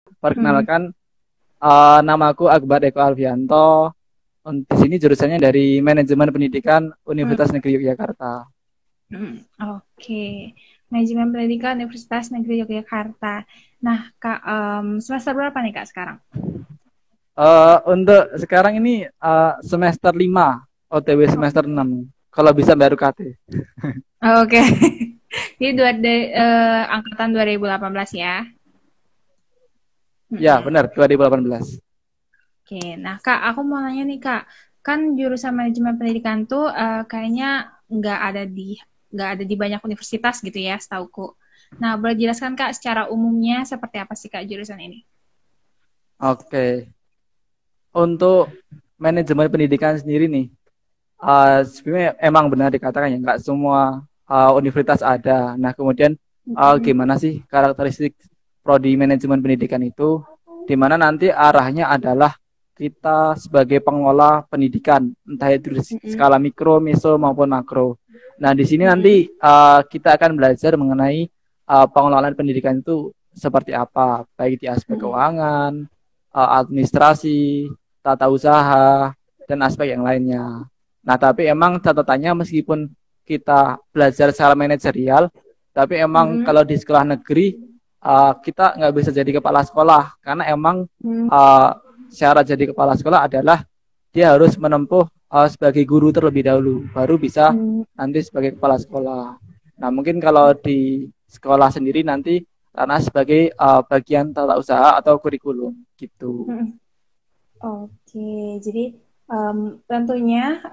Hmm. Perkenalkan, namaku Akbar Eko Alfianto. Di sini jurusannya dari Manajemen Pendidikan Hmm. Universitas Negeri Yogyakarta. Oke. Manajemen Pendidikan Universitas Negeri Yogyakarta. Nah, Kak, semester berapa nih Kak sekarang? Untuk sekarang ini semester 5, OTW semester 6. Kalau bisa baru KT. Oke. Jadi angkatan 2018 ya. Ya, Mm-mm. benar, 2018. Oke, nah Kak, aku mau nanya nih Kak, kan jurusan manajemen pendidikan tuh kayaknya nggak ada di nggak ada di banyak universitas gitu ya, setauku. Nah, boleh jelaskan Kak secara umumnya seperti apa sih Kak jurusan ini? Oke. Untuk manajemen pendidikan sendiri nih, sebenarnya emang benar dikatakan ya, nggak semua universitas ada. Nah, kemudian Mm-mm. gimana sih karakteristik prodi manajemen pendidikan itu? Di mana nanti arahnya adalah kita sebagai pengelola pendidikan, entah itu di Mm-mm. skala mikro, meso maupun makro. Nah, di sini Mm-mm. nanti kita akan belajar mengenai pengelolaan pendidikan itu seperti apa, baik di aspek Mm-mm. keuangan, administrasi, tata usaha, dan aspek yang lainnya. Nah, tapi emang catatannya meskipun kita belajar secara manajerial, tapi emang Mm-mm. kalau di sekolah negeri kita nggak bisa jadi kepala sekolah karena emang Mm-mm. uh, syarat jadi kepala sekolah adalah dia harus menempuh sebagai guru terlebih dahulu, baru bisa Mm-mm. nanti sebagai kepala sekolah. Nah, mungkin kalau di sekolah sendiri nanti karena sebagai bagian tata usaha atau kurikulum gitu. Mm-mm. Oke, jadi tentunya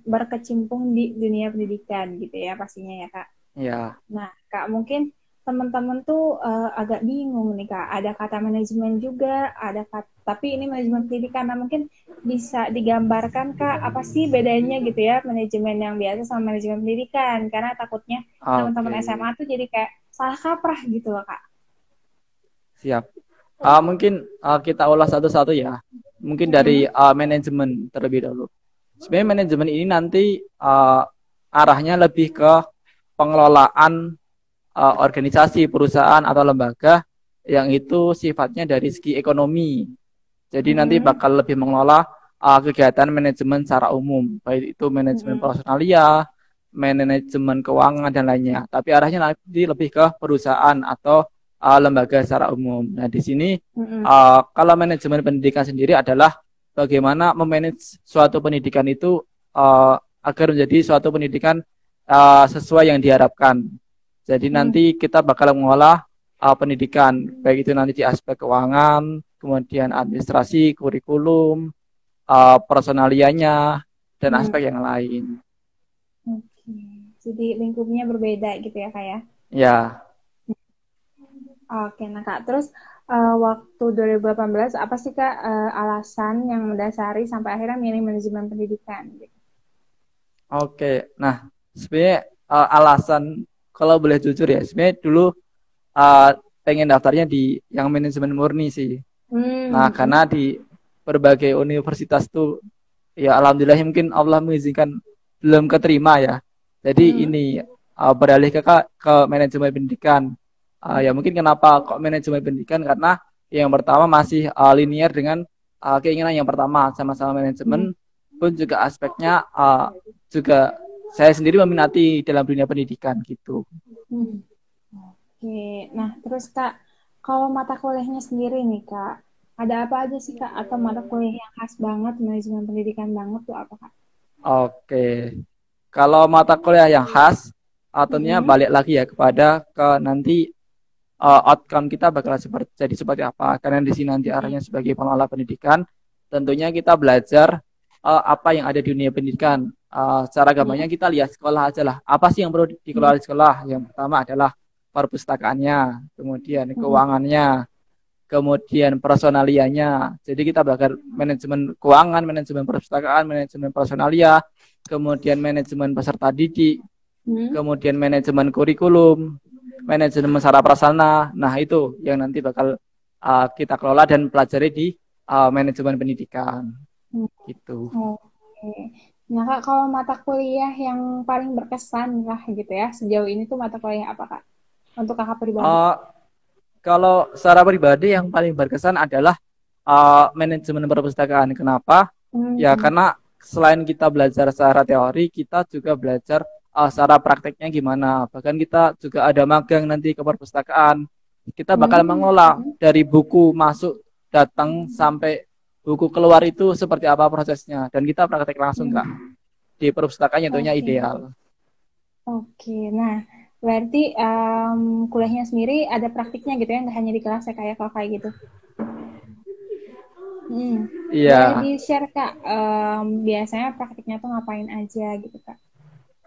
berkecimpung di dunia pendidikan gitu ya pastinya ya Kak. Ya. Nah, Kak, mungkin teman-teman tuh agak bingung nih, Kak. Ada kata manajemen juga, ada kata, tapi ini manajemen pendidikan. Nah, mungkin bisa digambarkan, Kak, apa sih bedanya gitu ya, manajemen yang biasa sama manajemen pendidikan? Karena takutnya teman-teman Oke, SMA tuh jadi kayak salah kaprah gitu loh, Kak. siap. Mungkin kita ulas satu-satu ya. Mungkin dari Mm-mm. manajemen terlebih dahulu. Sebenarnya manajemen ini nanti arahnya lebih ke pengelolaan organisasi, perusahaan atau lembaga yang itu sifatnya dari segi ekonomi. Jadi nanti Mm-mm. bakal lebih mengelola kegiatan manajemen secara umum, baik itu manajemen Mm-mm. personalia, manajemen keuangan dan lainnya. Tapi arahnya nanti lebih ke perusahaan atau lembaga secara umum. Nah, di sini Mm-mm. kalau manajemen pendidikan sendiri adalah bagaimana memanage suatu pendidikan itu agar menjadi suatu pendidikan sesuai yang diharapkan. Jadi Mm-mm. nanti kita bakal mengolah pendidikan, baik itu nanti di aspek keuangan, kemudian administrasi, kurikulum, personalianya, dan Mm-mm. aspek yang lain. Oke. Jadi lingkupnya berbeda gitu ya, Kak ya? Ya, Oke, nah Kak, terus waktu 2018 apa sih Kak alasan yang mendasari sampai akhirnya milih manajemen pendidikan gitu? oke. Nah, sebenarnya alasan kalau boleh jujur ya, sebenarnya dulu uh, pengen daftarnya di yang manajemen murni sih. Nah, Hmm. karena di berbagai universitas tuh, ya alhamdulillah mungkin Allah mengizinkan belum keterima ya. Jadi Hmm. ini beralih ke manajemen pendidikan. Ya Hmm. mungkin kenapa kok manajemen pendidikan karena yang pertama masih linear dengan keinginan yang pertama sama-sama manajemen Hmm. pun juga aspeknya juga saya sendiri meminati dalam dunia pendidikan gitu. Hmm. Oke, nah terus Kak, kalau mata kuliahnya sendiri nih Kak, ada apa aja sih Kak? Atau mata kuliah yang khas banget, manajemen pendidikan banget tuh apa Kak? Oke, kalau mata kuliah yang khas, tentunya Hmm. balik lagi ya kepada ke nanti outcome kita bakal seperti apa. Karena di sini nanti Hmm. arahnya sebagai pengelola pendidikan, tentunya kita belajar apa yang ada di dunia pendidikan. Secara Hmm. gampangnya kita lihat sekolah aja lah. Apa sih yang perlu Hmm. dikelola di sekolah? Yang pertama adalah perpustakaannya, kemudian Hmm. keuangannya, kemudian personalianya. Jadi kita bakal manajemen keuangan, manajemen perpustakaan, manajemen personalia, kemudian manajemen peserta didik, Hmm. kemudian manajemen kurikulum, manajemen sarana prasarana. Nah, itu yang nanti bakal kita kelola dan pelajari di manajemen pendidikan Hmm. gitu. Oke. Nah, Kak, kalau mata kuliah yang paling berkesan lah gitu ya, sejauh ini tuh mata kuliah apa, Kak? Untuk Kakak pribadi. Uh, Kalau secara pribadi yang paling berkesan adalah manajemen perpustakaan. Kenapa? Ya Hmm. karena selain kita belajar secara teori, kita juga belajar secara prakteknya gimana. Bahkan kita juga ada magang nanti ke perpustakaan. Kita bakal Hmm. mengelola dari buku masuk, datang sampai buku keluar itu seperti apa prosesnya. Dan kita praktek langsung Kak. Hmm. Di perpustakaan tentunya Oke. ideal. Oke, nah berarti kuliahnya sendiri ada praktiknya gitu ya, nggak hanya di kelas ya kayak kalau kayak gitu. Hmm. Boleh Iya. di-share Kak, biasanya praktiknya tuh ngapain aja gitu Kak?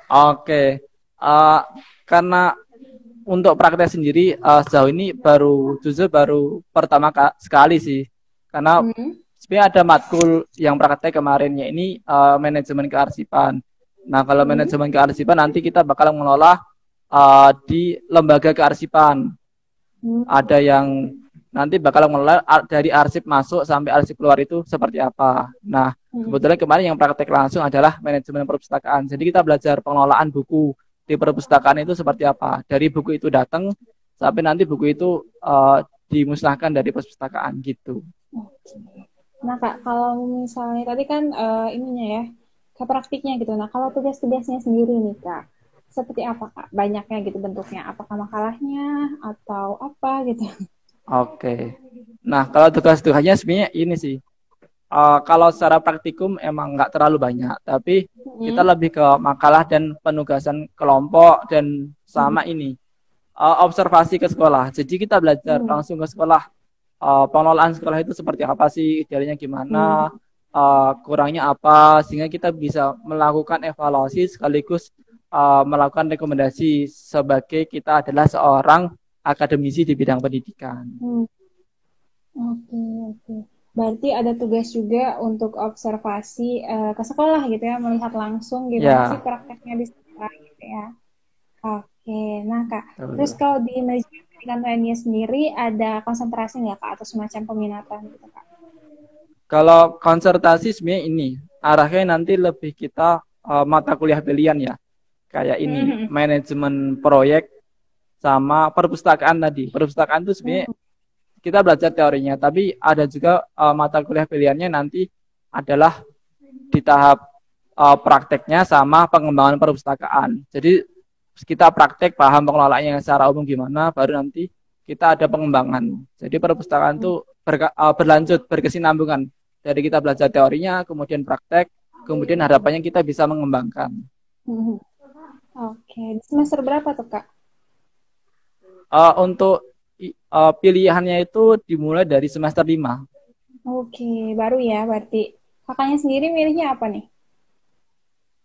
Oke. Eh, karena untuk praktek sendiri sejauh ini baru pertama sekali sih. Karena Hmm. sebenarnya ada matkul yang praktek kemarinnya ini manajemen kearsipan. Nah, kalau Hmm. manajemen kearsipan nanti kita bakal mengelola di lembaga kearsipan. Hmm. Ada yang nanti bakal mengelola dari arsip masuk sampai arsip keluar itu seperti apa. Nah, Hmm. kebetulan kemarin yang praktek langsung adalah manajemen perpustakaan. Jadi kita belajar pengelolaan buku di perpustakaan itu seperti apa. Dari buku itu datang sampai nanti buku itu dimusnahkan dari perpustakaan gitu. Oke. Nah Kak, kalau misalnya tadi kan ininya ya, ke praktiknya gitu. Nah kalau tugas-tugasnya sendiri nih Kak, seperti apa Kak? Banyaknya gitu bentuknya. Apakah makalahnya atau apa gitu? Oke. Nah, kalau tugas-tugasnya sebenarnya ini sih. Kalau secara praktikum emang nggak terlalu banyak, tapi kita Hmm. lebih ke makalah dan penugasan kelompok dan Hmm. sama ini observasi ke sekolah. Jadi kita belajar Hmm. langsung ke sekolah. Pengelolaan sekolah itu seperti apa sih, idealnya gimana, Hmm. kurangnya apa, sehingga kita bisa melakukan evaluasi sekaligus melakukan rekomendasi sebagai kita adalah seorang akademisi di bidang pendidikan. Hmm. Oke, oke. Berarti ada tugas juga untuk observasi ke sekolah gitu ya, melihat langsung gimana sih Ya, prakteknya di sekolah gitu ya. Oke, nah Kak, terus betul. kalau di manajemen pendidikan lainnya sendiri ada konsentrasi nggak Kak atau semacam peminatan gitu Kak? Kalau konsertasi sebenarnya ini arahnya nanti lebih kita mata kuliah pilihan ya. Kayak ini Hmm. manajemen proyek sama perpustakaan tadi. Perpustakaan itu sebenarnya Hmm. kita belajar teorinya, tapi ada juga mata kuliah pilihannya nanti adalah di tahap prakteknya sama pengembangan perpustakaan. Jadi kita praktek paham pengelolaannya secara umum gimana, baru nanti kita ada pengembangan. Jadi perpustakaan itu berlanjut, berkesinambungan. Dari kita belajar teorinya, kemudian praktek, kemudian harapannya kita bisa mengembangkan. Hmm. Oke, di semester berapa tuh Kak? Untuk pilihannya itu dimulai dari semester 5. Oke, baru ya berarti. Kakaknya sendiri milihnya apa nih?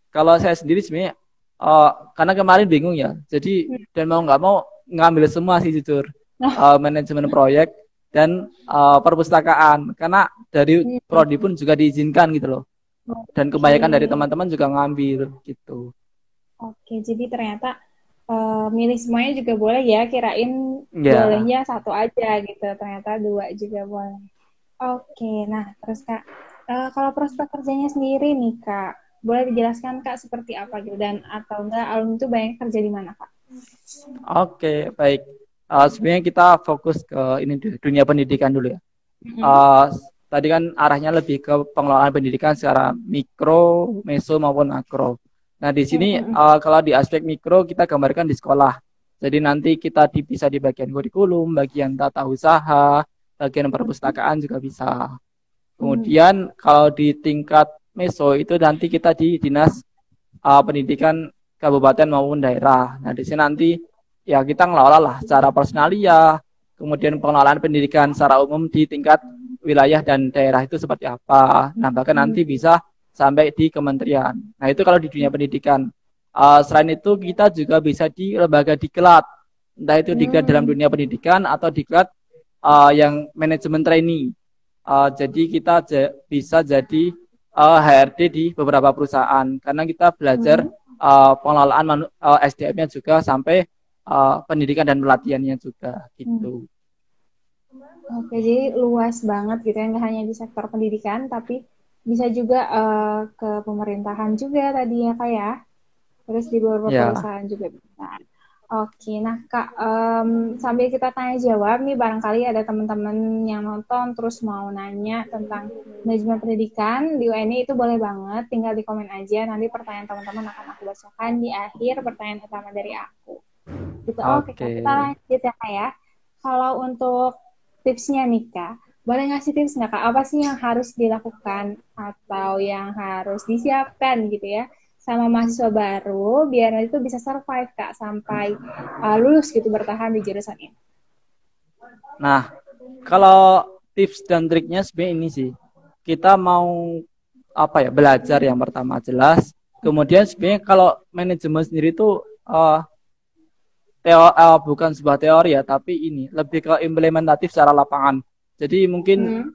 Kalau saya sendiri sebenarnya karena kemarin bingung ya, jadi Hmm. dan mau nggak mau ngambil semua sih jujur. Manajemen proyek dan perpustakaan karena dari Hmm. prodi pun juga diizinkan gitu loh, dan Oke. kebanyakan dari teman-teman juga ngambil gitu. Oke, jadi ternyata milih semuanya juga boleh ya. Kirain Ya, bolehnya satu aja gitu. Ternyata dua juga boleh. Oke, nah terus Kak, kalau prospek kerjanya sendiri nih Kak, boleh dijelaskan Kak seperti apa gitu dan atau enggak alumni itu banyak kerja di mana Kak? oke, baik. Sebenarnya kita fokus ke ini dunia pendidikan dulu ya. Mm-mm. uh, Tadi kan arahnya lebih ke pengelolaan pendidikan secara mikro, meso maupun makro. Nah, di sini Mm-mm. kalau di aspek mikro kita gambarkan di sekolah. Jadi nanti kita bisa di bagian kurikulum, bagian tata usaha, bagian perpustakaan juga bisa. Mm-mm. Kemudian kalau di tingkat meso itu nanti kita di dinas pendidikan kabupaten maupun daerah. Nah, di sini nanti ya kita ngelola lah secara personalia, kemudian pengelolaan pendidikan secara umum di tingkat wilayah dan daerah itu seperti apa. Nah, bahkan nanti bisa sampai di kementerian. Nah, itu kalau di dunia pendidikan. Selain itu kita juga bisa di lembaga diklat, entah itu diklat dalam Mm-mm. dunia pendidikan atau diklat yang manajemen trainee. Jadi kita bisa jadi HRD di beberapa perusahaan karena kita belajar Mm-mm. pengelolaan SDM-nya juga sampai pendidikan dan pelatihannya juga Mm. gitu. Oke, jadi luas banget gitu ya, nggak hanya di sektor pendidikan, tapi bisa juga ke pemerintahan juga tadi ya Kak ya. Terus di beberapa Ya, perusahaan juga bisa. Oke, nah Kak, sambil kita tanya jawab nih, barangkali ada teman-teman yang nonton terus mau nanya tentang manajemen pendidikan di UNI, itu boleh banget, tinggal di komen aja, nanti pertanyaan teman-teman akan aku bacakan di akhir pertanyaan utama dari aku. Gitu, oke Oke. Kak, kita lanjut ya Kak ya. Kalau untuk tipsnya nih Kak, boleh ngasih tips nggak Kak, apa sih yang harus dilakukan atau yang harus disiapkan gitu ya sama mahasiswa baru biar nanti itu bisa survive Kak sampai lulus gitu bertahan di jurusan ini. Nah, kalau tips dan triknya sebenarnya ini sih. Kita mau apa ya, belajar yang pertama jelas. Kemudian sebenarnya kalau manajemen sendiri itu bukan sebuah teori ya, tapi ini lebih ke implementatif secara lapangan. Jadi mungkin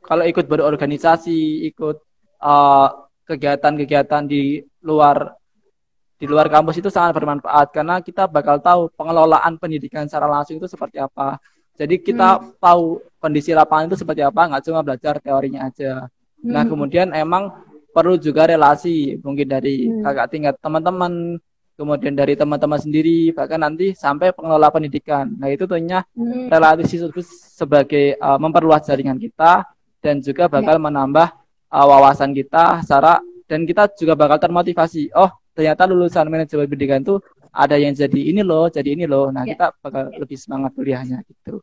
kalau ikut berorganisasi, ikut uh, kegiatan-kegiatan di luar kampus itu sangat bermanfaat karena kita bakal tahu pengelolaan pendidikan secara langsung itu seperti apa. Jadi kita tahu kondisi lapangan itu seperti apa, nggak cuma belajar teorinya aja. Nah, kemudian emang perlu juga relasi mungkin dari kakak tingkat teman-teman, kemudian dari teman-teman sendiri, bahkan nanti sampai pengelola pendidikan. Nah, itu tentunya relasi sebagai memperluas jaringan kita dan juga bakal menambah wawasan kita secara, dan kita juga bakal termotivasi. Oh, ternyata lulusan manajemen pendidikan tuh ada yang jadi ini loh, jadi ini loh. Nah, kita bakal lebih semangat kuliahnya gitu.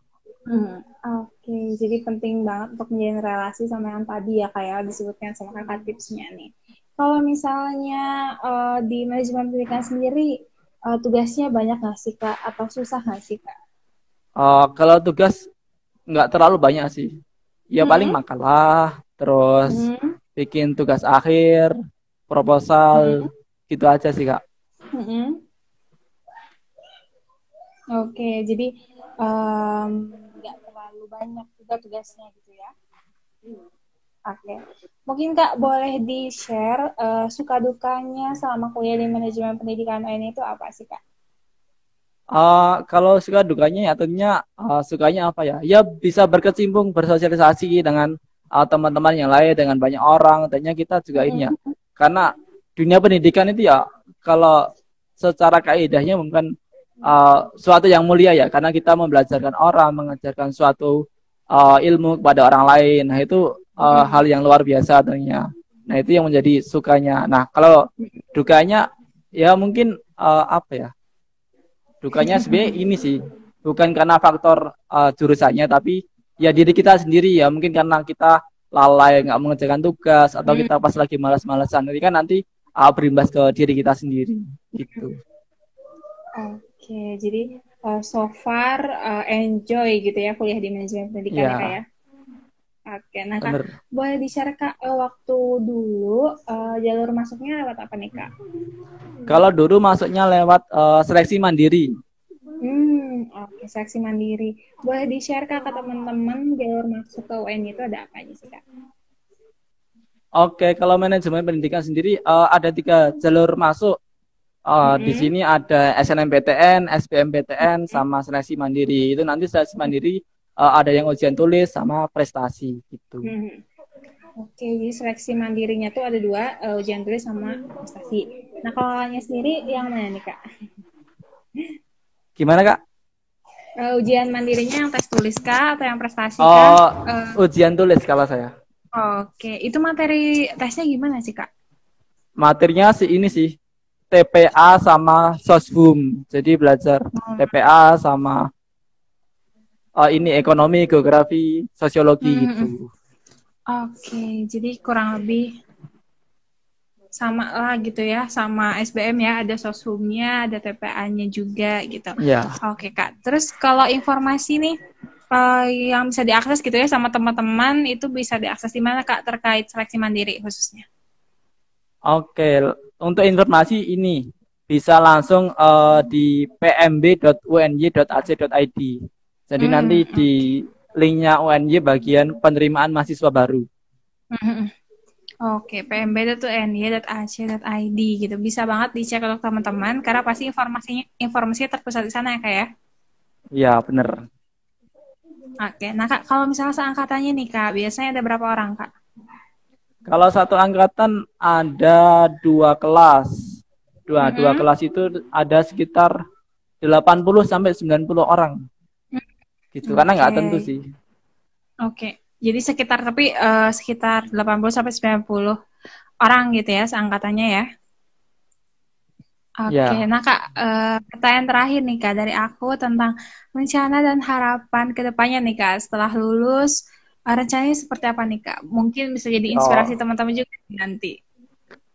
Oke, jadi penting banget untuk menjalin relasi sama yang tadi ya kayak disebutkan sama kakak tipsnya nih. Kalau misalnya di manajemen pendidikan sendiri tugasnya banyak nggak sih Kak atau susah nggak sih Kak? Kalau tugas nggak terlalu banyak sih. Ya paling makalah, terus bikin tugas akhir, proposal, gitu aja sih Kak. Oke, jadi nggak terlalu banyak juga tugasnya gitu ya. Oke, mungkin Kak boleh di-share suka dukanya selama kuliah di manajemen pendidikan ini itu apa sih Kak? Kalau suka dukanya ya tentunya sukanya apa ya? Ya bisa berkecimpung, bersosialisasi dengan teman-teman yang lain, dengan banyak orang. Tentunya kita juga ini ya. Karena dunia pendidikan itu ya kalau secara kaidahnya mungkin suatu yang mulia ya, karena kita membelajarkan orang, mengajarkan suatu ilmu kepada orang lain. Nah, itu hal yang luar biasa tentunya. Nah, itu yang menjadi sukanya. Nah, kalau dukanya ya mungkin apa ya? Dukanya sebenarnya ini sih, bukan karena faktor jurusannya, tapi ya diri kita sendiri ya. Mungkin karena kita lalai nggak mengerjakan tugas atau kita pas lagi malas-malasan. Jadi kan nanti berimbas ke diri kita sendiri gitu. Oke, jadi so far enjoy gitu ya kuliah di manajemen pendidikan ya Kak ya. Oke, nah Kak, boleh di-share Kak waktu dulu jalur masuknya lewat apa nih Kak? Kalau dulu masuknya lewat seleksi mandiri. Oke, seleksi mandiri. Boleh di-share Kak ke teman-teman jalur masuk ke UN itu ada apa aja sih Kak? Oke, kalau manajemen pendidikan sendiri ada 3 jalur masuk. Di sini ada SNMPTN, SBMPTN, sama seleksi mandiri. Itu nanti seleksi mandiri ada yang ujian tulis sama prestasi gitu. Oke, jadi seleksi mandirinya tuh ada 2, ujian tulis sama prestasi. Nah, kalau hanya sendiri yang mana nih Kak? Gimana Kak? Ujian mandirinya yang tes tulis Kak atau yang prestasi Kak? Ujian tulis kalau saya. Oke, itu materi tesnya gimana sih Kak? Materinya sih ini sih, TPA sama Soshum. Jadi belajar TPA sama ini ekonomi, geografi, sosiologi gitu. Oke, jadi kurang lebih sama lah gitu ya, sama SBM ya, ada Soshumnya, ada TPA-nya juga gitu. Iya. Oke Kak, terus kalau informasi nih yang bisa diakses gitu ya sama teman-teman itu bisa diakses di mana Kak terkait seleksi mandiri khususnya? Oke, untuk informasi ini bisa langsung di pmb.uny.ac.id. Jadi nanti di linknya UNY bagian penerimaan mahasiswa baru. Oke, pmb.uny.ac.id gitu. Bisa banget dicek untuk teman-teman karena pasti informasinya terpusat di sana ya Kak ya? Iya, benar. Oke, nah Kak, kalau misalnya seangkatannya nih Kak, biasanya ada berapa orang Kak? Kalau satu angkatan ada 2 kelas. Dua kelas itu ada sekitar 80 sampai 90 orang gitu. Karena nggak tentu Oke. sih. Oke. Jadi sekitar tapi sekitar 80 sampai 90 orang gitu ya seangkatannya ya. Oke, Ya. nah Kak, pertanyaan terakhir nih Kak dari aku tentang rencana dan harapan ke depannya nih Kak setelah lulus, rencananya seperti apa nih Kak? Mungkin bisa jadi inspirasi Oh, teman-teman juga nanti.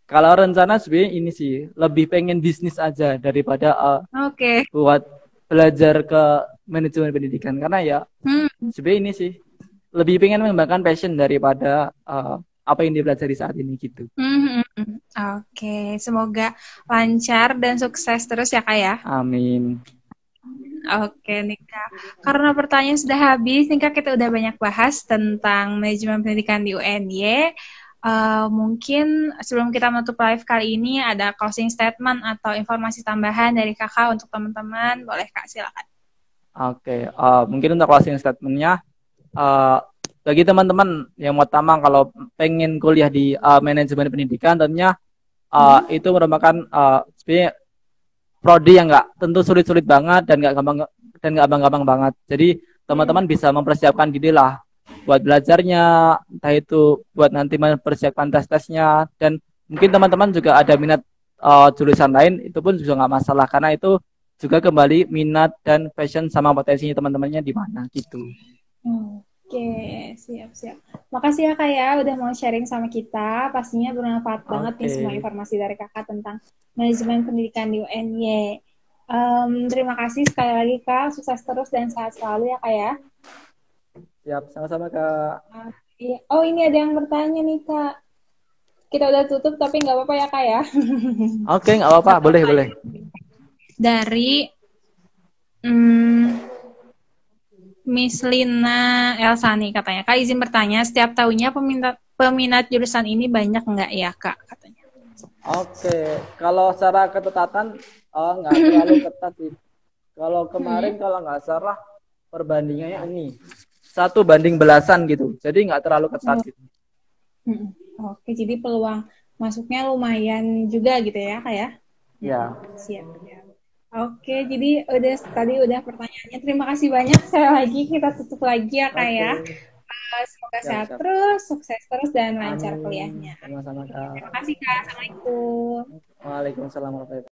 kalau rencana sebenarnya ini sih lebih pengen bisnis aja daripada Oke. buat belajar ke manajemen pendidikan, karena ya Hmm. sebenarnya ini sih lebih pengen mengembangkan passion daripada apa yang dipelajari saat ini gitu. Hmm, hmm, hmm. Oke, semoga lancar dan sukses terus ya Kak ya. Amin. Oke nih Kak, karena pertanyaan sudah habis nih Kak, kita udah banyak bahas tentang manajemen pendidikan di UNY. Mungkin sebelum kita menutup live kali ini ada closing statement atau informasi tambahan dari Kakak untuk teman-teman. Boleh Kak, silakan. Oke, mungkin untuk closing statementnya, uh, bagi teman-teman yang mau tamang kalau pengen kuliah di manajemen pendidikan, tentunya itu merupakan sebenarnya prodi yang nggak tentu sulit-sulit banget dan nggak gampang-gampang banget. Jadi teman-teman bisa mempersiapkan diri lah buat belajarnya, entah itu buat nanti mempersiapkan tes-tesnya, dan mungkin teman-teman juga ada minat jurusan lain, itu pun juga nggak masalah karena itu juga kembali minat dan passion sama potensinya teman-temannya di mana gitu. Oke, siap-siap. Makasih ya Kak ya udah mau sharing sama kita. Pastinya bermanfaat banget nih Oke, semua informasi dari Kakak tentang manajemen pendidikan di UNY. Terima kasih sekali lagi Kak. Sukses terus dan sehat selalu ya Kak ya. siap, sama-sama Kak. Oh, ini ada yang bertanya nih Kak. Kita udah tutup tapi nggak apa-apa ya Kak ya. Oke, nggak apa-apa, Satu boleh boleh. pertanyaan dari hmm, Miss Lina Elsani katanya. Kak izin bertanya, setiap tahunnya peminat jurusan ini banyak nggak ya Kak katanya? Oke, kalau secara ketetapan nggak terlalu ketat sih. Kalau kemarin Hmm. kalau nggak salah perbandingannya ini 1 banding belasan gitu. Jadi nggak terlalu ketat Oh, gitu. hmm. Oke, jadi peluang masuknya lumayan juga gitu ya Kak ya? Hmm. Ya, Siap. Oke, jadi tadi udah pertanyaannya. Terima kasih banyak. Sekali lagi kita tutup lagi ya Kak oke, ya. Semoga siap sehat siap. terus, sukses terus, dan lancar Amin. kuliahnya. Sama-sama Oke, terima Kak. kasih Kak. Assalamualaikum. Waalaikumsalam warahmatullahi wabarakatuh.